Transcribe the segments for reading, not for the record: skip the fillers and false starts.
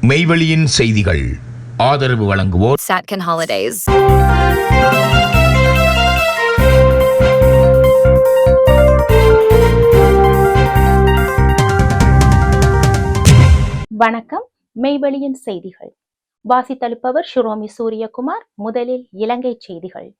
மெய்வெளியின் செய்திகள் ஆதரவு வழங்குவோர் Satcon Holidays. வணக்கம். மெய்வெளியின் செய்திகள் வாசித்தளிப்பவர் ஷிரோமி சூரியகுமார். முதலில் இலங்கை செய்திகள்.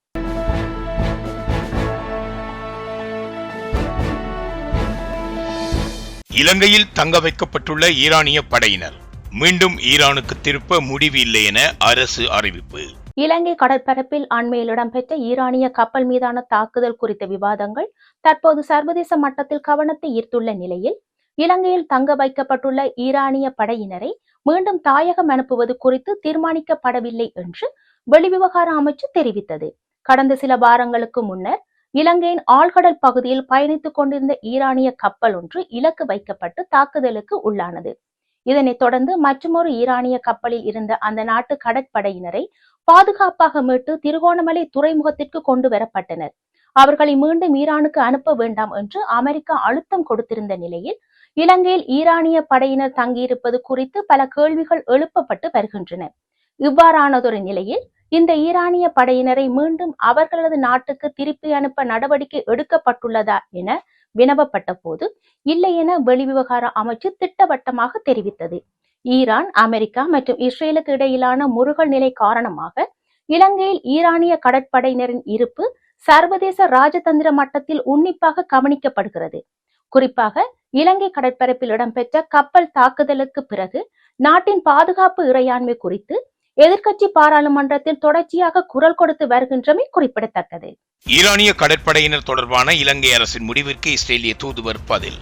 இலங்கையில் தங்க வைக்கப்பட்டுள்ள ஈரானிய படையினர் மீண்டும் ஈரானுக்கு திருப்ப முடிவு இல்லை என அரசு அறிவிப்பு. இலங்கை கடற்பரப்பில் அண்மையில் இடம்பெற்ற ஈரானிய கப்பல் மீதான தாக்குதல் குறித்த விவாதங்கள் தற்போது சர்வதேச மட்டத்தில் கவனத்தை ஈர்த்துள்ள நிலையில் இலங்கையில் தங்க வைக்கப்பட்டுள்ள ஈரானிய படையினரை மீண்டும் தாயகம் அனுப்புவது குறித்து தீர்மானிக்கப்படவில்லை என்று வெளிவிவகார அமைச்சு தெரிவித்தது. கடந்த சில வாரங்களுக்கு முன்னர் இலங்கையின் ஆழ்கடல் பகுதியில் பயணித்துக் கொண்டிருந்த ஈரானிய கப்பல் ஒன்று இலக்கு வைக்கப்பட்டு தாக்குதலுக்கு உள்ளானது. இதனைத் தொடர்ந்து மற்றொரு ஈரானிய கப்பலில் இருந்த அந்த நாட்டு கடற்படையினரை பாதுகாப்பாக மீட்டு திருகோணமலை துறைமுகத்திற்கு கொண்டு வரப்பட்டனர். அவர்களை மீண்டும் ஈரானுக்கு அனுப்ப வேண்டாம் என்று அமெரிக்கா அழுத்தம் கொடுத்திருந்த நிலையில் இலங்கையில் ஈரானிய படையினர் தங்கியிருப்பது குறித்து பல கேள்விகள் எழுப்பப்பட்டு வருகின்றன. இவ்வாறானதொரு நிலையில் இந்த ஈரானிய படையினரை மீண்டும் அவர்களது நாட்டுக்கு திருப்பி அனுப்ப நடவடிக்கை எடுக்கப்பட்டுள்ளதா என வினவப்பட்ட போது இல்லை என வெளிவிவகார அமைச்சு திட்டவட்டமாக தெரிவித்தது. ஈரான், அமெரிக்கா மற்றும் இஸ்ரேலுக்கு இடையிலான முறுகல் நிலை காரணமாக இலங்கையில் ஈரானிய கடற்படையினரின் இருப்பு சர்வதேச ராஜதந்திர மட்டத்தில் உன்னிப்பாக கவனிக்கப்படுகிறது. குறிப்பாக இலங்கை கடற்பரப்பில் இடம்பெற்ற கப்பல் தாக்குதலுக்கு பிறகு நாட்டின் பாதுகாப்பு இறையாண்மை குறித்து எதிர்க்கட்சி பாராளுமன்றத்தில் தொடர்ச்சியாக குரல் கொடுத்து வருகின்றமை குறிப்பிடத்தக்கது. ஈரானிய கடற்படையினர் தொடர்பான இலங்கை அரசின் முடிவிற்கு இஸ்ரேலிய தூதுவர் பதில்.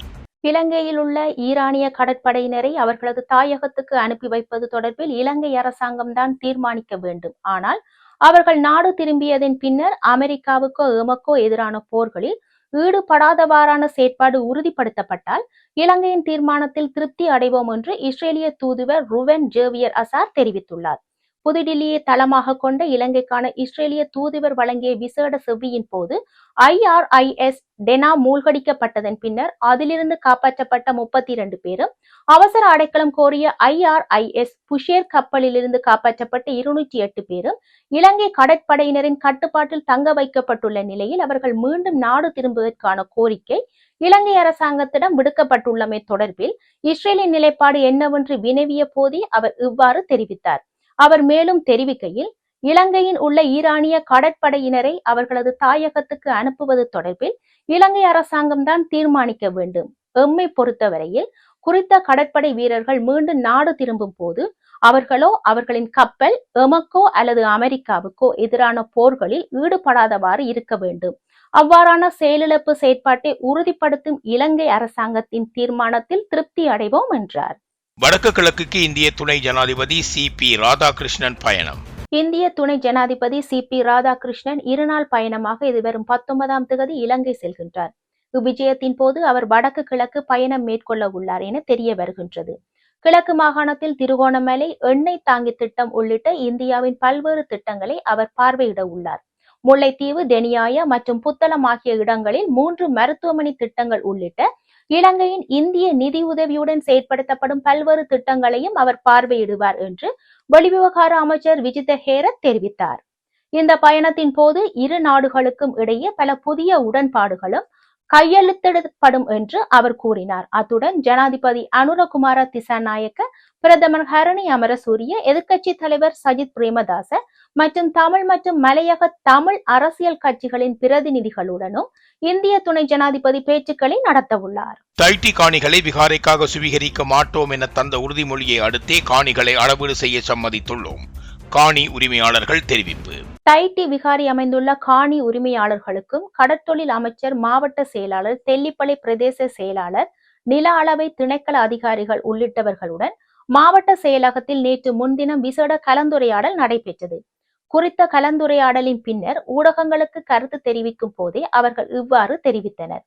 இலங்கையில் உள்ள ஈரானிய கடற்படையினரை அவர்களது தாயகத்துக்கு அனுப்பி வைப்பது தொடர்பில் இலங்கை அரசாங்கம் தான் தீர்மானிக்க வேண்டும். ஆனால் அவர்கள் நாடு திரும்பியதன் பின்னர் அமெரிக்காவுக்கோ எமக்கோ எதிரான போர்களில் ஈடுபடாதவாறான செயற்பாடு உறுதிப்படுத்தப்பட்டால் இலங்கையின் தீர்மானத்தில் திருப்தி அடைவோம் என்று இஸ்ரேலிய தூதுவர் ருவென் ஜேவியர் அசார் தெரிவித்துள்ளார். புதுடில்லியை தளமாக கொண்ட இலங்கைக்கான இஸ்ரேலிய தூதுவர் வழங்கிய விசேட செவ்வியின் போது IRIS டெனா மூழ்கடிக்கப்பட்டதன் பின்னர் அதிலிருந்து காப்பாற்றப்பட்ட 32 பேரும் அவசர அடைக்கலம் கோரிய IRIS புஷேர் கப்பலிலிருந்து காப்பாற்றப்பட்ட 208 பேரும் இலங்கை கடற்படையினரின் கட்டுப்பாட்டில் தங்க வைக்கப்பட்டுள்ள நிலையில் அவர்கள் மீண்டும் நாடு திரும்புவதற்கான கோரிக்கை இலங்கை அரசாங்கத்திடம் விடுக்கப்பட்டுள்ளமை தொடர்பில் இஸ்ரேலின் நிலைப்பாடு என்னவென்று வினவிய போதே அவர் இவ்வாறு தெரிவித்தார். அவர் மேலும் தெரிவிக்கையில், இலங்கையில் உள்ள ஈரானிய கடற்படையினரை அவர்களது தாயகத்துக்கு அனுப்புவது தொடர்பில் இலங்கை அரசாங்கம் தான் தீர்மானிக்க வேண்டும். எம்மை பொறுத்தவரையில் குறித்த கடற்படை வீரர்கள் மீண்டும் நாடு திரும்பும் போது அவர்களோ அவர்களின் கப்பல் எமக்கோ அல்லது அமெரிக்காவுக்கோ எதிரான போர்களில் ஈடுபடாதவாறு இருக்க வேண்டும். அவ்வாறான செயலிழப்பு செயற்பாட்டை உறுதிப்படுத்தும் இலங்கை அரசாங்கத்தின் தீர்மானத்தில் திருப்தி அடைவோம் என்றார். வடக்கு கிழக்குக்கு இந்திய துணை ஜனாதிபதி CP ராதாகிருஷ்ணன் பயணம். இந்திய துணை ஜனாதிபதி CP ராதாகிருஷ்ணன் 2 நாள் பயணமாக இதுவரும் 19ஆம் தேதி இலங்கை செல்கின்றார். இவ்விஜயத்தின் போது அவர் வடக்கு கிழக்கு பயணம் மேற்கொள்ள உள்ளார் என தெரிய வருகின்றது. கிழக்கு மாகாணத்தில் திருகோணமலை எண்ணெய் தாங்கி திட்டம் உள்ளிட்ட இந்தியாவின் பல்வேறு திட்டங்களை அவர் பார்வையிட உள்ளார். முல்லைத்தீவு, தெனியாய மற்றும் புத்தளம் ஆகிய இடங்களில் 3 மருத்துவமனை திட்டங்கள் உள்ளிட்ட இலங்கையின் இந்திய நிதி உதவியுடன் செயற்படுத்தப்படும் பல்வேறு திட்டங்களையும் அவர் பார்வையிடுவார் என்று வெளிவிவகார அமைச்சர் விஜித ஹேரத் தெரிவித்தார். இந்த பயணத்தின் போது இரு நாடுகளுக்கும் இடையே பல புதிய உடன்பாடுகளும் கையெழுத்திடப்படும் என்று அவர் கூறினார். அத்துடன் ஜனாதிபதி அனுரகுமார திசாநாயக்க, பிரதமர் ஹரணி அமரசூரிய, எதிர்க்கட்சி தலைவர் சஜித் பிரேமதாச மற்றும் தமிழ் மற்றும் மலையக தமிழ் அரசியல் கட்சிகளின் பிரதிநிதிகளுடனும் இந்திய துணை ஜனாதிபதி பேச்சுக்களை நடத்த உள்ளார். தைட்டி காணிகளை விகாரைக்காக சுவீகரிக்க மாட்டோம் என தந்த உறுதிமொழியை அடுத்தே காணிகளை அளவீடு செய்ய சம்மதித்துள்ளோம். காணி உரிமையாளர்கள் தெரிவிப்பு. தைட்டி விகாரி அமைந்துள்ள காணி உரிமையாளர்களுக்கும் கடற்தொழில் அமைச்சர், மாவட்ட செயலாளர், தெல்லிப்பளை பிரதேச செயலாளர், நில அளவை திணைக்கள அதிகாரிகள் உள்ளிட்டவர்களுடன் மாவட்ட செயலகத்தில் நேற்று முன்தினம் விசேட கலந்துரையாடல் நடைபெற்றது. குறித்த கலந்துரையாடலின் பின்னர் ஊடகங்களுக்கு கருத்து தெரிவிக்கும் போதே அவர்கள் இவ்வாறு தெரிவித்தனர்.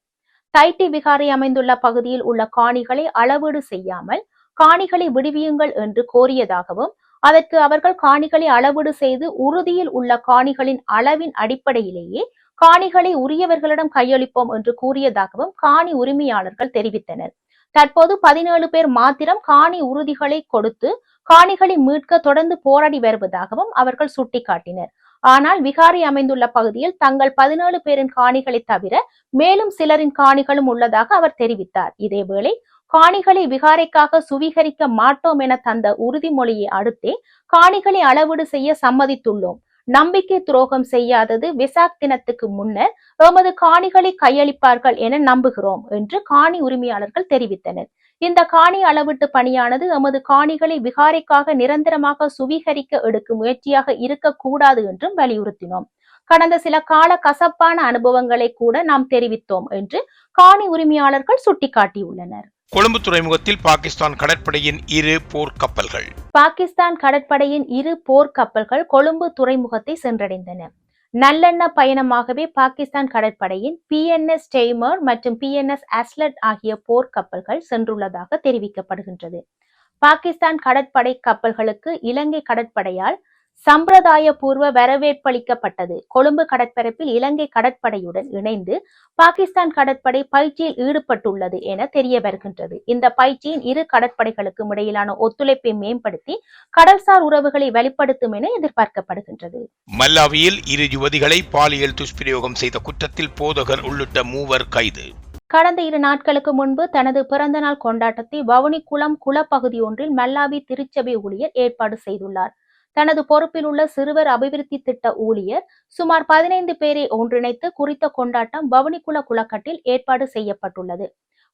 தைட்டி விகாரை அமைந்துள்ள பகுதியில் உள்ள காணிகளை அளவீடு செய்யாமல் காணிகளை விடுவியுங்கள் என்று கோரியதாகவும், அதற்கு அவர்கள் காணிகளை அளவீடு செய்து உறுதியில் உள்ள காணிகளின் அளவின் அடிப்படையிலேயே காணிகளை உரியவர்களிடம் கையளிப்போம் என்று கூறியதாகவும் காணி உரிமையாளர்கள் தெரிவித்தனர். தற்போது 17 பேர் மாத்திரம் காணி உறுதிகளை கொடுத்து காணிகளை மீட்க தொடர்ந்து போராடி வருவதாகவும் அவர்கள் சுட்டிக்காட்டினர். ஆனால் விகாரை அமைந்துள்ள பகுதியில் தங்கள் 17 பேரின் காணிகளை தவிர மேலும் சிலரின் காணிகளும் உள்ளதாக அவர் தெரிவித்தார். இதேவேளை காணிகளை விகாரைக்காக சுவீகரிக்க மாட்டோம் என தந்த உறுதிமொழியை அடுத்தே காணிகளை அளவீடு செய்ய சம்மதித்துள்ளோம். நம்பிக்கை துரோகம் செய்யாதது வெசாக் தினத்துக்கு முன்னர் எமது காணிகளை கையளிப்பார்கள் என நம்புகிறோம் என்று காணி உரிமையாளர்கள் தெரிவித்தனர். இந்த காணி அளவீட்டு பணியானது எமது காணிகளை விகாரைக்காக நிரந்தரமாக சுவீகரிக்க எடுக்கும் முயற்சியாக இருக்கக்கூடாது என்றும் வலியுறுத்தினோம். கடந்த சில கால கசப்பான அனுபவங்களை கூட நாம் தெரிவித்தோம் என்று காணி உரிமையாளர்கள் சுட்டிக்காட்டியுள்ளனர். கொழும்பு துறைமுகத்தில் பாகிஸ்தான் கடற்படையின் 2 போர்க்கப்பல்கள். பாகிஸ்தான் கடற்படையின் 2 போர்க்கப்பல்கள் கொழும்பு துறைமுகத்தை சென்றடைந்தன. நல்லெண்ண பயணமாகவே பாகிஸ்தான் கடற்படையின் PNS டெய்மர் மற்றும் PNS அஸ்லட் ஆகிய போர்க்கப்பல்கள் சென்றுள்ளதாக தெரிவிக்கப்படுகின்றது. பாகிஸ்தான் கடற்படை கப்பல்களுக்கு இலங்கை கடற்படையால் சம்பிரதாய பூர்வ வரவேற்பளிக்கப்பட்டது. கொழும்பு கடற்பரப்பில் இலங்கை கடற்படையுடன் இணைந்து பாகிஸ்தான் கடற்படை பயிற்சியில் ஈடுபட்டுள்ளது என தெரிய வருகின்றது. இந்த பயிற்சியின் 2 கடற்படைகளுக்கும் இடையிலான ஒத்துழைப்பை மேம்படுத்தி கடல்சார் உறவுகளை வெளிப்படுத்தும் என எதிர்பார்க்கப்படுகின்றது. மல்லாவியில் 2 யுவதிகளை பாலியல் துஷ்பிரயோகம் செய்த குற்றத்தில் போதகர் உள்ளிட்ட 3 கைது. கடந்த 2 நாட்களுக்கு முன்பு தனது பிறந்தநாள் கொண்டாட்டத்தை வவுனிக்குளம் குளப்பகுதி ஒன்றில் மல்லாவி திருச்சபை ஊழியர் ஏற்பாடு செய்துள்ளார். தனது பொறுப்பில் உள்ள சிறுவர் அபிவிருத்தி திட்ட ஊழியர் சுமார் 15 பேரை ஒன்றிணைத்து குறித்த கொண்டாட்டம் வவுனிக்குள குளக்கட்டில் ஏற்பாடு செய்யப்பட்டுள்ளது.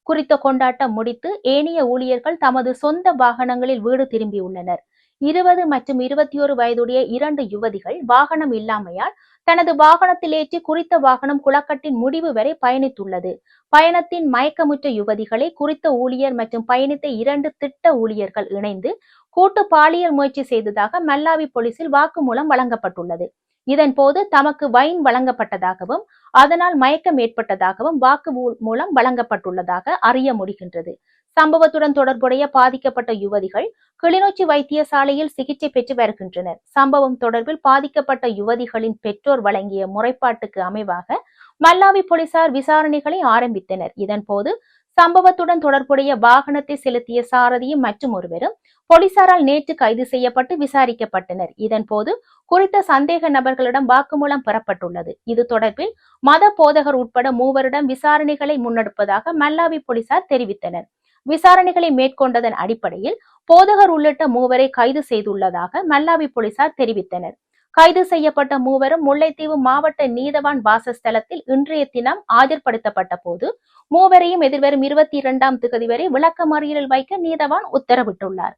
குறித்த கொண்டாட்டம் முடித்து ஏனைய ஊழியர்கள் தமது சொந்த வாகனங்களில் வீடு திரும்பியுள்ளனர். 20 மற்றும் 21 வயதுடைய 2 யுவதிகள் வாகனம் இல்லாமையால் தனது வாகனத்தில் ஏற்றி குறித்த வாகனம் குளக்கட்டின் முடிவு வரை பயணித்துள்ளது. பயணத்தின் மயக்கமுற்ற யுவதிகளை குறித்த ஊழியர் மற்றும் பயணித்த 2 திட்ட ஊழியர்கள் இணைந்து கூட்டு பாலியல் முயற்சி செய்ததாக மல்லாவி போலீசில் வாக்குமூலம் வழங்கப்பட்டுள்ளது. இதன் போது தமக்கு வைன் வழங்கப்பட்டதாகவும் அதனால் மயக்கம் ஏற்பட்டதாகவும் வாக்குமூலம் வழங்கப்பட்டுள்ளதாக அறிய முடிகின்றது. சம்பவத்துடன் தொடர்புடைய பாதிக்கப்பட்ட யுவதிகள் கிளிநொச்சி வைத்தியசாலையில் சிகிச்சை பெற்று வருகின்றனர். சம்பவம் தொடர்பில் பாதிக்கப்பட்ட யுவதிகளின் பெற்றோர் வழங்கிய முறைப்பாட்டுக்கு அமைவாக மல்லாவி போலீசார் விசாரணைகளை ஆரம்பித்தனர். இதன் போது சம்பவத்துடன் தொடர்புடைய வாகனத்தை செலுத்திய சாரதியும் மற்றும் ஒருவரும் போலீசாரால் நேற்று கைது செய்யப்பட்டு விசாரிக்கப்பட்டனர். இதன் போது குறித்த சந்தேக நபர்களிடம் வாக்குமூலம் பெறப்பட்டுள்ளது. இது தொடர்பில் மத போதகர் உட்பட 3 விசாரணைகளை முன்னெடுப்பதாக மல்லாவி போலீசார் தெரிவித்தனர். விசாரணைகளை மேற்கொண்டதன் அடிப்படையில் போதகர் உள்ளிட்ட 3 கைது செய்துள்ளதாக மல்லாவி போலீசார் தெரிவித்தனர். கைது செய்யப்பட்ட 3 முல்லைத்தீவு மாவட்ட நீதவான் வாசஸ்தலத்தில் இன்றைய தினம் ஆஜர்படுத்தப்பட்ட போது 3 எதிர்வரும் 22ஆம் தேதி வரை விளக்கமறியலில் வைக்க நீதவான் உத்தரவிட்டுள்ளார்.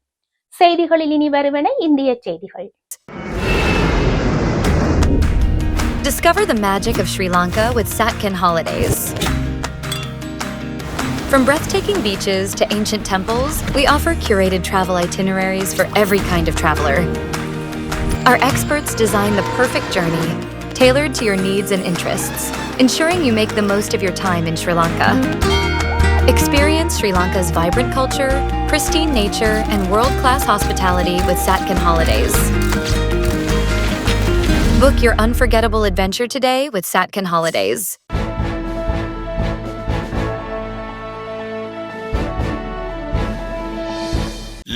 செய்திகளில் இனி வருவன இந்திய செய்திகள். Discover the magic of Sri Lanka with Satkin Holidays. From breathtaking beaches to ancient temples, we offer curated travel itineraries for every kind of traveler. Our experts design the perfect journey, tailored to your needs and interests, ensuring you make the most of your time in Sri Lanka. Experience Sri Lanka's vibrant culture, pristine nature, and world-class hospitality with Satkin Holidays. Book your unforgettable adventure today with Satkin Holidays.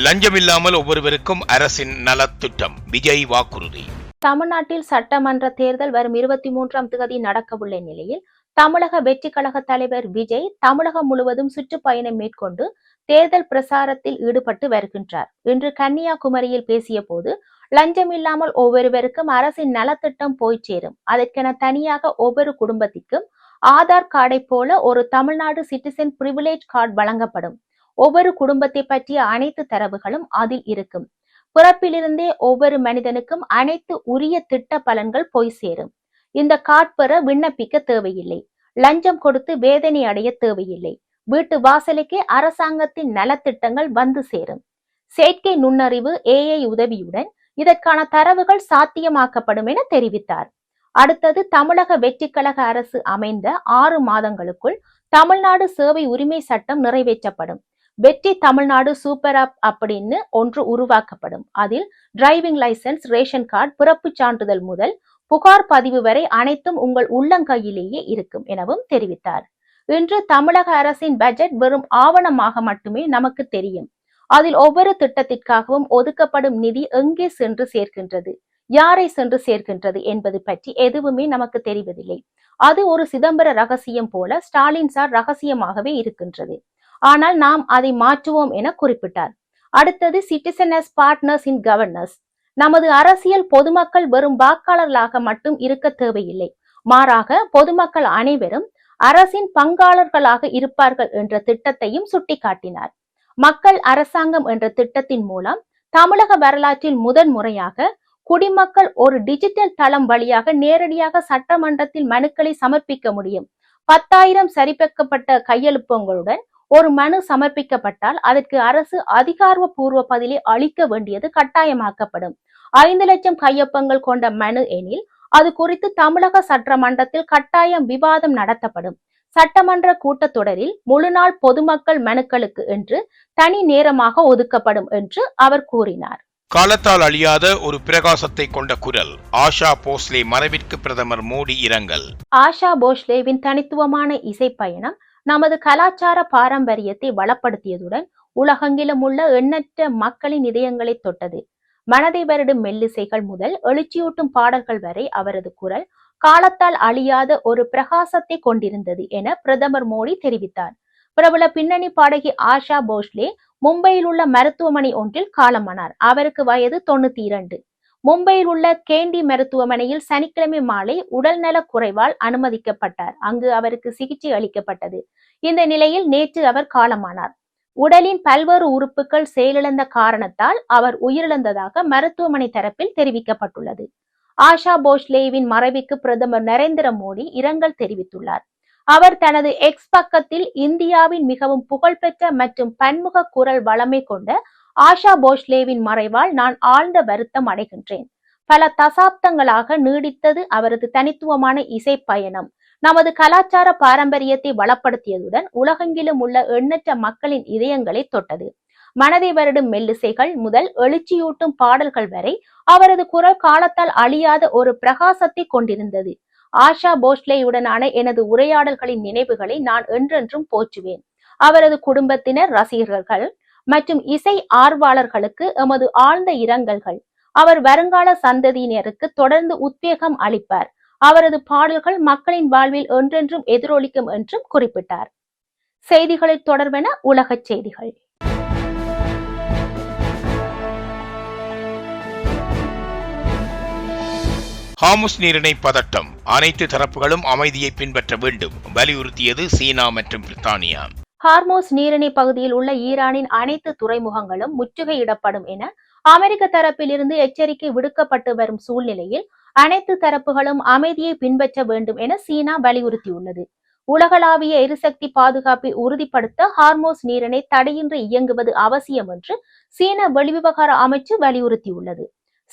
லஞ்சமில்லாமல் ஒவ்வொருவருக்கும் அரசின் நலத்திட்டம், விஜய் வாக்குறுதி. தமிழ்நாட்டில் சட்டமன்ற தேர்தல் வரும் 23ஆம் தேதி நடக்கவுள்ள நிலையில் தமிழக வெற்றி கழக தலைவர் விஜய் தமிழகம் முழுவதும் சுற்றுப்பயணம் மேற்கொண்டு தேர்தல் பிரசாரத்தில் ஈடுபட்டு வருகின்றார். இன்று கன்னியாகுமரியில் பேசிய போது லஞ்சமில்லாமல் ஒவ்வொருவருக்கும் அரசின் நலத்திட்டம் போய் சேரும். அதற்கென தனியாக ஒவ்வொரு குடும்பத்திற்கும் ஆதார் கார்டை போல ஒரு தமிழ்நாடு சிட்டிசன் பிரிவிலேஜ் கார்டு வழங்கப்படும். ஒவ்வொரு குடும்பத்தை பற்றிய அனைத்து தரவுகளும் அதில் இருக்கும். பிறப்பிலிருந்தே ஒவ்வொரு மனிதனுக்கும் அனைத்து உரிய திட்ட பலன்கள் போய் சேரும். இந்த கார்டு பெற விண்ணப்பிக்க தேவையில்லை. லஞ்சம் கொடுத்து வேதனை அடைய தேவையில்லை. வீட்டு வாசலுக்கே அரசாங்கத்தின் நலத்திட்டங்கள் வந்து சேரும். செயற்கை நுண்ணறிவு AI உதவியுடன் இதற்கான தரவுகள் சாத்தியமாக்கப்படும் என தெரிவித்தார். அடுத்தது தமிழக வெற்றி கழக அரசு அமைந்த 6 மாதங்களுக்குள் தமிழ்நாடு சேவை உரிமை சட்டம் நிறைவேற்றப்படும். வெற்றி தமிழ்நாடு சூப்பர் ஆப் அப்படின்னு ஒன்று உருவாக்கப்படும். அதில் டிரைவிங் லைசன்ஸ், ரேஷன் கார்டு, பிறப்பு சான்றிதழ் முதல் புகார் பதிவு வரை அனைத்தும் உங்கள் உள்ளங்கையிலேயே இருக்கும் எனவும் தெரிவித்தார். இன்று தமிழக அரசின் பட்ஜெட் வெறும் ஆவணமாக மட்டுமே நமக்கு தெரியும். அதில் ஒவ்வொரு திட்டத்திற்காகவும் ஒதுக்கப்படும் நிதி எங்கே சென்று சேர்க்கின்றது, யாரை சென்று சேர்க்கின்றது என்பது பற்றி எதுவுமே நமக்கு தெரிவதில்லை. அது ஒரு சிதம்பர ரகசியம் போல ஸ்டாலின் சார் ரகசியமாகவே இருக்கின்றது. ஆனால் நாம் அதை மாற்றுவோம் என குறிப்பிட்டார். அடுத்தது சிட்டிசன் as பார்ட்னர்ஸ் இன் கவர்னன்ஸ். நமது அரசியல் பொதுமக்கள் வெறும் வாக்காளர்களாக மட்டும் இருக்க தேவையில்லை, மாறாக பொதுமக்கள் அனைவரும் அரசின் பங்காளர்களாக இருப்பார்கள் என்ற திட்டத்தையும் சுட்டிக்காட்டினார். மக்கள் அரசாங்கம் என்ற திட்டத்தின் மூலம் தமிழக வரலாற்றில் முதன்முறையாக குடிமக்கள் ஒரு டிஜிட்டல் தளம் வழியாக நேரடியாக சட்டமன்றத்தில் மனுக்களை சமர்ப்பிக்க முடியும். 10,000 சரிபார்க்கப்பட்ட கையெழுத்துங்களுடன் ஒரு மனு சமர்ப்பிக்கப்பட்டால் அதற்கு அரசு அதிகாரப்பூர்வ பதிலை அளிக்க வேண்டியது கட்டாயமாக்கப்படும். 5 லட்சம் கையொப்பங்கள் கொண்ட மனு எனில் அது குறித்து தமிழக சட்டமன்றத்தில் கட்டாயம் விவாதம் நடத்தப்படும். சட்டமன்ற கூட்டத்தொடரில் முழுநாள் பொதுமக்கள் மனுக்களுக்கு என்று தனி நேரமாக ஒதுக்கப்படும் என்று அவர் கூறினார். காலத்தால் அழியாத ஒரு பிரகாசத்தை கொண்ட குரல் ஆஷா போஸ்லே மறைவிற்கு பிரதமர் மோடி இரங்கல். ஆஷா போஸ்லேவின் தனித்துவமான இசை பயணம் நமது கலாச்சார பாரம்பரியத்தை வளப்படுத்தியதுடன் உலகெங்கிலும் உள்ள எண்ணற்ற மக்களின் இதயங்களை தொட்டது. மனதை வருடும் மெல்லிசைகள் முதல் எழுச்சியூட்டும் பாடல்கள் வரை அவரது குரல் காலத்தால் அழியாத ஒரு பிரகாசத்தை கொண்டிருந்தது என பிரதமர் மோடி தெரிவித்தார். பிரபல பின்னணி பாடகி ஆஷா போஸ்லே மும்பையில் உள்ள மருத்துவமனை ஒன்றில் காலமானார். அவருக்கு வயது 92. மும்பையில் உள்ள கேண்டி மருத்துவமனையில் சனிக்கிழமை மாலை உடல்நல குறைவால் அனுமதிக்கப்பட்டார். அங்கு அவருக்கு சிகிச்சை அளிக்கப்பட்டது. இந்த நிலையில் நேற்று அவர் காலமானார். உடலின் பல்வேறு உறுப்புகள் செயலிழந்த காரணத்தால் அவர் உயிரிழந்ததாக மருத்துவமனை தரப்பில் தெரிவிக்கப்பட்டுள்ளது. ஆஷா போஸ்லேவின் மறைவுக்கு பிரதமர் நரேந்திர மோடி இரங்கல் தெரிவித்துள்ளார். அவர் தனது எக்ஸ் பக்கத்தில் இந்தியாவின் மிகவும் புகழ்பெற்ற மற்றும் பன்முக குரல் வளமை கொண்ட ஆஷா போஸ்லேவின் மறைவால் நான் ஆழ்ந்த வருத்தம் அடைகின்றேன். பல தசாப்தங்களாக நீடித்தது அவரது தனித்துவமான இசை பயணம் நமது கலாச்சார பாரம்பரியத்தை வளப்படுத்தியதுடன் உலகெங்கிலும் உள்ள எண்ணற்ற மக்களின் இதயங்களை தொட்டது. மனதை வருடும் மெல்லிசைகள் முதல் எழுச்சியூட்டும் பாடல்கள் வரை அவரது குரல் காலத்தால் அழியாத ஒரு பிரகாசத்தை கொண்டிருந்தது. ஆஷா போஸ்லேயுடனான எனது உரையாடல்களின் நினைவுகளை நான் என்றென்றும் போற்றுவேன். அவரது குடும்பத்தினர், ரசிகர்கள் மற்றும் இசை ஆர்வலர்களுக்கு எமது ஆழ்ந்த இரங்கல்கள். அவர் வருங்கால சந்ததியினருக்கு தொடர்ந்து உத்வேகம் அளிப்பார். அவரது பாடல்கள் மக்களின் வாழ்வில் என்றென்றும் எதிரொலிக்கும் என்றும் குறிப்பிட்டார். செய்திகளில் தொடர்வன உலகச் செய்திகள். ஹார்முஸ் நீரிணை பதட்டம், அனைத்து தரப்புகளும் அமைதியை பின்பற்ற வேண்டும் வலியுறுத்தியது சீனா மற்றும் பிரித்தானியா. ஹார்முஸ் நீரிணை பகுதியில் உள்ள ஈரானின் அனைத்து துறைமுகங்களும் முற்றுகையிடப்படும் என அமெரிக்க தரப்பில் இருந்து எச்சரிக்கை விடுக்கப்பட்டு வரும் சூழ்நிலையில் அனைத்து தரப்புகளும் அமைதியை பின்பற்ற வேண்டும் என சீனா வலியுறுத்தியுள்ளது. உலகளாவிய எரிசக்தி பாதுகாப்பை உறுதிப்படுத்த ஹார்முஸ் நீரிணை தடையின்றி இயங்குவது அவசியம் என்று சீன வெளிவிவகார அமைச்சு வலியுறுத்தியுள்ளது.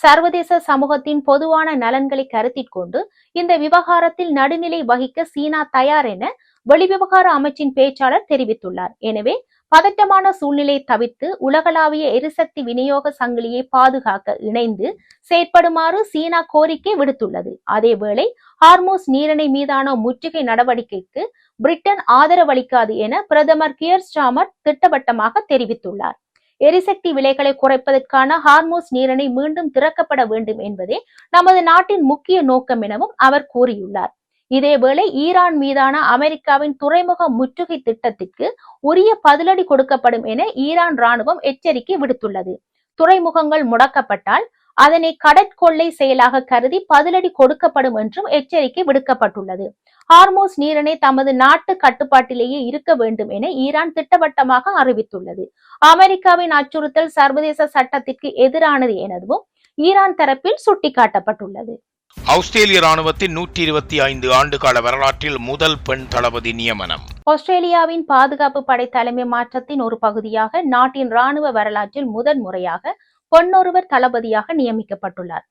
சர்வதேச சமூகத்தின் பொதுவான நலன்களை கருத்தில் கொண்டு இந்த விவகாரத்தில் நடுநிலை வகிக்க சீனா தயார் என வெளிவிவகார அமைச்சின் பேச்சாளர் தெரிவித்துள்ளார். எனவே பதட்டமான சூழ்நிலையை தவிர்த்து உலகளாவிய எரிசக்தி விநியோக சங்கிலியை பாதுகாக்க இணைந்து செயற்படுமாறு சீனா கோரிக்கை விடுத்துள்ளது. அதேவேளை ஹார்முஸ் நீரிணை மீதான முற்றுகை நடவடிக்கைக்கு பிரிட்டன் ஆதரவளிக்காது என பிரதமர் கியர் ஸ்டார்மர் திட்டவட்டமாக தெரிவித்துள்ளார். எரிசக்தி விலைகளை குறைப்பதற்கான ஹார்முஸ் நீரிணை மீண்டும் திறக்கப்பட வேண்டும் என்பதே நமது நாட்டின் முக்கிய நோக்கம் எனவும் அவர் கூறியுள்ளார். இதேவேளை ஈரான் மீதான அமெரிக்காவின் துறைமுக முற்றுகை திட்டத்திற்கு உரிய பதிலடி கொடுக்கப்படும் என ஈரான் ராணுவம் எச்சரிக்கை விடுத்துள்ளது. துறைமுகங்கள் முடக்கப்பட்டால் அதனை கடற்கொள்ளை செயலாக கருதி பதிலடி கொடுக்கப்படும் என்றும் எச்சரிக்கை விடுக்கப்பட்டுள்ளது. ஹார்முஸ் நீரிணை தமது நாட்டு கட்டுப்பாட்டிலேயே இருக்க வேண்டும் என ஈரான் திட்டவட்டமாக அறிவித்துள்ளது. அமெரிக்காவின் அச்சுறுத்தல் சர்வதேச சட்டத்திற்கு எதிரானது எனவும் ஈரான் தரப்பில் சுட்டிக்காட்டப்பட்டுள்ளது. ஆஸ்திரேலிய ராணுவத்தின் 125 ஆண்டுகால வரலாற்றில் முதல் பெண் தளபதி நியமனம். ஆஸ்திரேலியாவின் பாதுகாப்பு படை தலைமை மாற்றத்தின் ஒரு பகுதியாக நாட்டின் ராணுவ வரலாற்றில் முதன்முறையாக பெண்ணொருவர் தளபதியாக நியமிக்கப்பட்டுள்ளார்.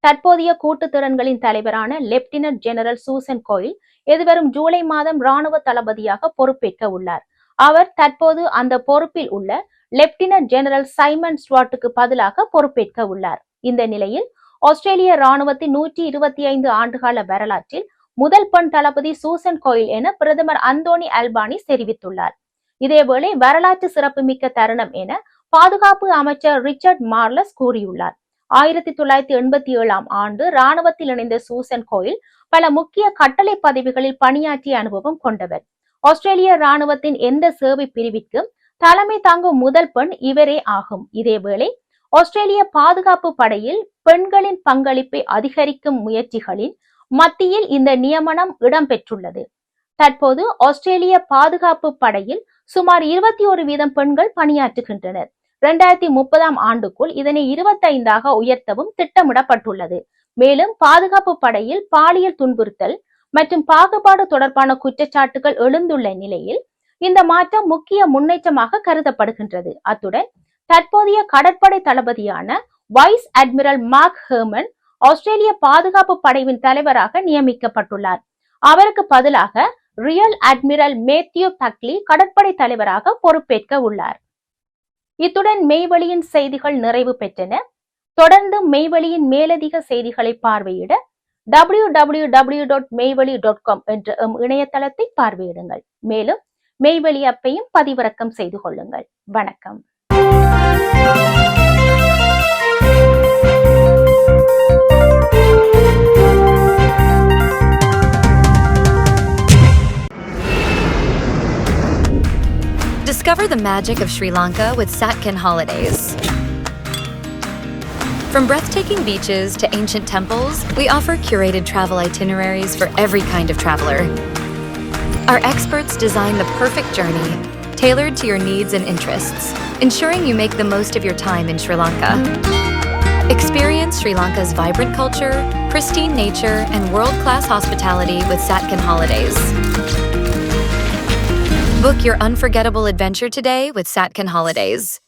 தற்போதைய கூட்டுத்திறன்களின் தலைவரான லெப்டினன்ட் ஜெனரல் சூசன் கோயில் எதிர்வரும் ஜூலை மாதம் ராணுவ தளபதியாக பொறுப்பேற்க உள்ளார். அவர் தற்போது அந்த பொறுப்பில் உள்ள லெப்டினன்ட் ஜெனரல் சைமன் ஸ்வாட்டுக்கு பதிலாக பொறுப்பேற்க உள்ளார். இந்த நிலையில் ஆஸ்திரேலிய ராணுவத்தின் 125 ஆண்டுகால வரலாற்றில் முதல் பெண் தளபதி சூசன் கோயில் என பிரதமர் அந்தோனி அல்பானி தெரிவித்துள்ளார். இதேவேளை வரலாற்று சிறப்புமிக்க தருணம் என பாதுகாப்பு அமைச்சர் ரிச்சர்ட் மார்லஸ் கூறியுள்ளார். 1987 ஆண்டு ராணுவத்தில் இணைந்த சூசன் கோயில் பல முக்கிய கட்டளை பதவிகளில் பணியாற்றிய அனுபவம் கொண்டவர். ஆஸ்திரேலிய ராணுவத்தின் எந்த சேவை பிரிவிற்கும் தலைமை தாங்கும் முதல் பெண் இவரே ஆகும். இதேவேளை ஆஸ்திரேலிய பாதுகாப்பு படையில் பெண்களின் பங்களிப்பை அதிகரிக்கும் முயற்சிகளின் மத்தியில் இந்த நியமனம் இடம்பெற்றுள்ளது. தற்போது ஆஸ்திரேலிய பாதுகாப்பு படையில் சுமார் 21% பெண்கள் பணியாற்றுகின்றனர். 2030 ஆண்டுக்குள் இதனை 25 உயர்த்தவும் திட்டமிடப்பட்டுள்ளது. மேலும் பாதுகாப்பு படையில் பாலியல் துன்புறுத்தல் மற்றும் பாகுபாடு தொடர்பான குற்றச்சாட்டுகள் எழுந்துள்ள நிலையில் இந்த மாற்றம் முக்கிய முன்னேற்றமாக கருதப்படுகின்றது. அத்துடன் தற்போதைய கடற்படை தளபதியான வைஸ் அட்மிரல் மார்க் ஹெர்மன் ஆஸ்திரேலிய பாதுகாப்பு படையின் தலைவராக நியமிக்கப்பட்டுள்ளார். அவருக்கு பதிலாக ரியல் அட்மிரல் மேத்யூ பக்லி கடற்படை தலைவராக பொறுப்பேற்க உள்ளார். இத்துடன் மெய்வெளியின் செய்திகள் நிறைவு பெற்றன. தொடர்ந்து மெய்வெளியின் மேலதிக செய்திகளை பார்வையிட www.மெய்வெளி.com என்ற இணையதளத்தை பார்வையிடுங்கள். மேலும் மெய்வெளி அப்பையும் பதிவிறக்கம் செய்து கொள்ளுங்கள். வணக்கம். Discover the magic of Sri Lanka with Satkin Holidays. From breathtaking beaches to ancient temples, we offer curated travel itineraries for every kind of traveler. Our experts design the perfect journey, tailored to your needs and interests, ensuring you make the most of your time in Sri Lanka. Experience Sri Lanka's vibrant culture, pristine nature, and world-class hospitality with Satkin Holidays. Book your unforgettable adventure today with Satkin Holidays.